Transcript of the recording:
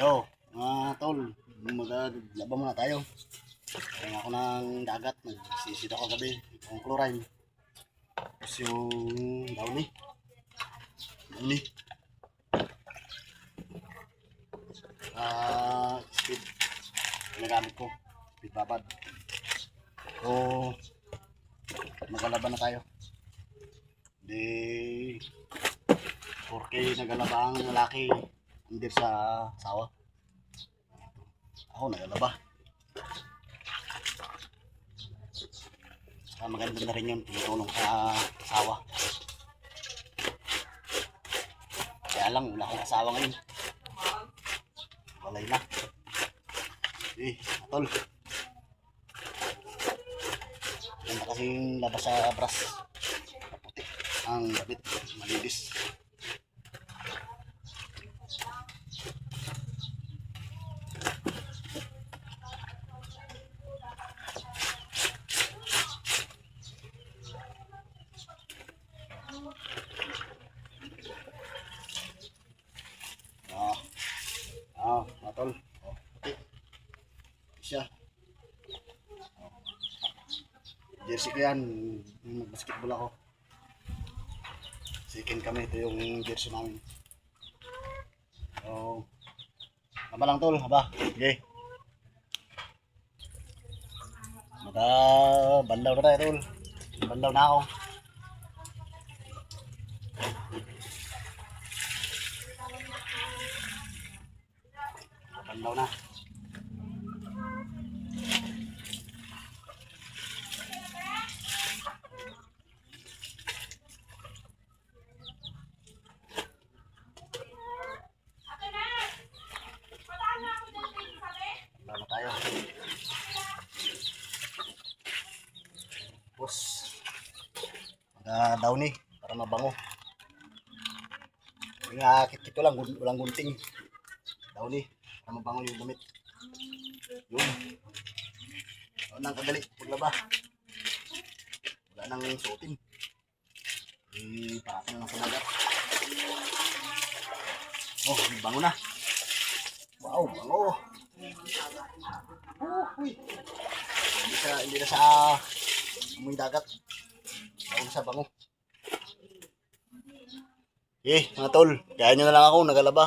Yo, mga tol, maglaba muna tayo. Kaya ako ng dagat, nagsisid ako gabi, yung chlorine. Tapos yung downy. Speed, ginagamit ko, speed babad. So, magalaban na tayo. Di, 4K nagalaba ang lalaki, hindi sa sawa. Ako nagalaba. Maganda na rin yun, tumutulong sa asawa. Kaya lang, wala akong asawa ngayon. Walay na. Tol. Ganda kasing labas sa abras. Puti. Ang labit, malinis. Tol. Puti. Siya. Jersey ko yan. Mag-basketball ako. Second kami. Ito yung jersey namin. So, haba lang tol. Haba. Okay. Bandaw na tayo tol. Bandaw na ako. Bandaw na. Bandaw tayo. Tapos, downy para mabango. Kit-kit lang, walang gunting. Downy para mabango yung damit. Yun. Wala nang kadali paglaba. Wala nang suotin. Parang lang sa dagat. Oh, bango na. Wow, bango. Uy. Hindi na sa amoy dagat. Bango na sa bango. Mga tol, kaya nyo na lang ako, nagalaba.